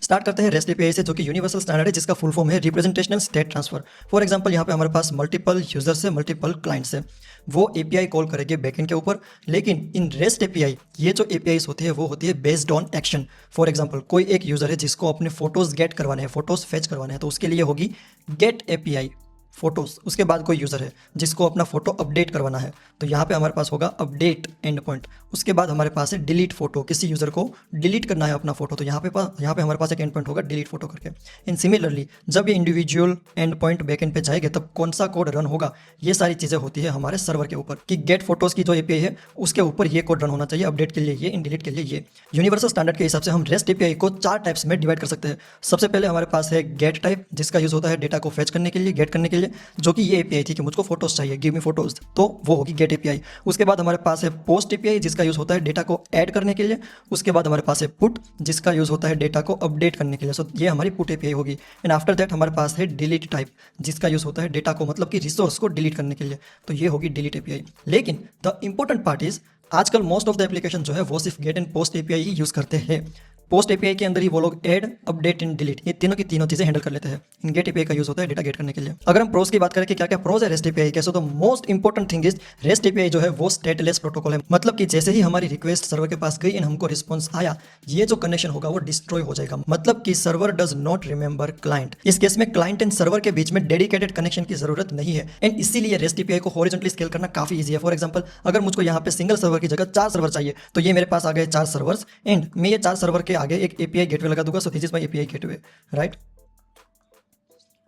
Start करते हैं rest API से, जो कि यूनिवर्सल स्टैंडर्ड है, जिसका फुल फॉर्म है representational state transfer. For example यहाँ पे हमारे पास मल्टीपल यूजर्स है, मल्टीपल क्लाइंट्स है, वो एपीआई कॉल करेंगे बैकएंड के ऊपर। लेकिन इन रेस्ट एपीआई ये जो एपीआईज होती है वो होती है based on action. For example कोई एक यूजर है जिसको अपने फोटोज गेट करवाने हैं, फोटोज फेच करवाने हैं, तो उसके लिए होगी गेट एपीआई फोटोज। उसके बाद कोई यूज़र है जिसको अपना फोटो अपडेट करवाना है, तो यहाँ पे हमारे पास होगा अपडेट एंड पॉइंट। उसके बाद हमारे पास है डिलीट फोटो, किसी यूज़र को डिलीट करना है अपना फोटो, तो यहाँ पे हमारे पास एक एंड पॉइंट होगा डिलीट फोटो करके। इन सिमिलरली जब ये individual and point back and पे जाएंगे तब कौन सा कोड रन होगा, ये सारी चीज़ें होती है हमारे सर्वर के ऊपर कि गेट फोटोज़ की जो एपीआई है उसके ऊपर ये कोड रन होना चाहिए, अपडेट के लिए ये, इन डिलीट के लिए ये। यूनिवर्सल स्टैंडर्ड के हिसाब से हम रेस्ट एपीआई को 4 टाइप्स में डिवाइड कर सकते हैं। सबसे पहले हमारे पास है गेट टाइप, जिसका यूज़ होता है डेटा को फेच करने के लिए, गेट करने के लिए, जो कि ये एपीआई थी कि मुझको फोटोज चाहिए, गिव मी फोटोज, तो वो होगी गेट एपीआई। उसके बाद हमारे पास है पोस्ट एपीआई, जिसका यूज होता है डेटा को ऐड करने के लिए। उसके बाद हमारे पास है पुट, जिसका यूज होता है डेटा को अपडेट करने के लिए, सो ये हमारी पुट एपीआई होगी। एंड आफ्टर दैट हमारे पास है डिलीट टाइप, जिसका यूज होता है डेटा को मतलब कि रिसोर्स को डिलीट करने के लिए, तो ये होगी डिलीट एपीआई। लेकिन द इंपॉर्टेंट पार्ट इज आजकल मोस्ट ऑफ द एप्लीकेशन जो है वो सिर्फ गेट एंड पोस्ट एपीआई ही यूज करते हैं। पोस्ट एपीआई के अंदर ही वो लोग ऐड, अपडेट एंड डिलीट, ये तीनों की तीनों चीजें हैंडल कर लेते हैं। इन गेट एपीआई का यूज होता है डेटा गेट करने के लिए। अगर हम प्रोस की बात करें कि क्या क्या प्रोस है रेस्ट एपीआई के, so the most important thing is rest API जो है वो स्टेटलेस प्रोटोकॉल है। मतलब कि जैसे ही हमारी रिक्वेस्ट सर्वर के पास गई एंड हमको रिस्पॉन्स आया, ये जो कनेक्शन होगा वो डिस्ट्रॉय हो जाएगा। मतलब कि server does not remember client. इस केस में क्लाइंट एंड सर्वर के बीच में डेडिकेटेड कनेक्शन की जरूरत नहीं है, एंड इसीलिए रेस्ट एपीआई को हॉरिजॉन्टली स्केल करना काफी ईजी है। फॉर एग्जांपल अगर मुझको यहाँ पे सिंगल सर्वर की जगह 4 सर्वर चाहिए, तो ये मेरे पास आ गए 4 सर्वर्स, एंड मैं ये 4 सर्वर के आगे एक एपीआई गेटवे लगा दूंगा। सो this is my API gateway, right.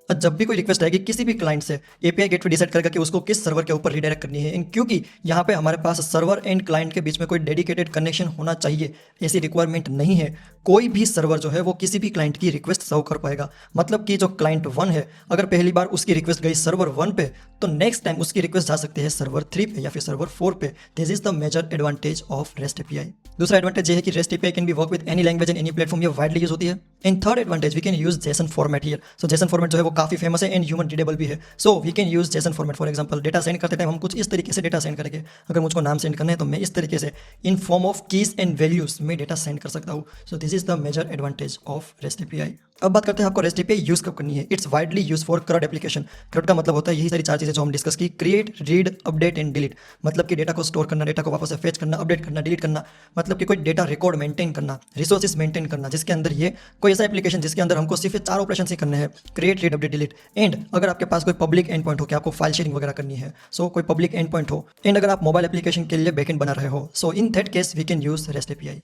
जब भी कोई रिक्वेस्ट आएगी किसी भी क्लाइंट से, एपीआई गेटवे डिसाइड करेगा कि उसको किस सर्वर के ऊपर रिडायरेक्ट करनी है। क्योंकि यहाँ पे हमारे पास सर्वर एंड क्लाइंट के बीच में कोई डेडिकेटेड कनेक्शन होना चाहिए, ऐसी रिक्वायरमेंट नहीं है। कोई भी सर्वर जो है वो किसी भी क्लाइंट की रिक्वेस्ट सर्व कर पाएगा। मतलब कि जो क्लाइंट 1 है, अगर पहली बार उसकी रिक्वेस्ट गई सर्वर 1 पे, तो नेक्स्ट टाइम उसकी रिक्वेस्ट जा सकती है सर्वर 3 पे या फिर सर्वर 4 पे। This is the major advantage of rest API. दूसरा एडवांटेज ये है कि rest API can be work with any language and any platform, ये वाइडली यूज होती है। And third advantage, we can use JSON format here. So JSON format जो है वो काफी फेमस है एंड ह्यूमन रीडेबल भी है। So we can use JSON format. For example data send करते टाइम हम कुछ इस तरीके से डेटा सेंड करेंगे। अगर मुझको नाम सेंड करना है तो मैं इस तरीके से in form of keys and values में डेटा सेंड कर सकता हूँ। So this is the major advantage of rest API. अब बात करते हैं आपको रेस्ट एपीआई यूज कब करनी है। It's widely use for CRUD application. CRUD का मतलब होता है यही सारी 4 चीजें जो हम डिस्कस की, create, read, update and delete. मतलब कि डेटा को स्टोर करना, डेटा को वापस से फेच करना, अपडेट करना, डिलीट करना, मतलब कि कोई डेटा रिकॉर्ड मेंटेन करना, रिसोर्सेज मेंटेन करना, जिसके अंदर ये कोई ऐसा एप्लीकेशन जिसके अंदर हमको सिर्फ 4 ऑपरेशन ही करने हैं, create, read, update, delete. And अगर आपके पास कोई पब्लिक एंड पॉइंट हो कि आपको फाइल शेयरिंग वगैरह करनी है, सो कोई पब्लिक एंड पॉइंट हो, एंड अगर आप मोबाइल एप्लीकेशन के लिए बैकएंड बना रहे हो, so in that case we can use REST API.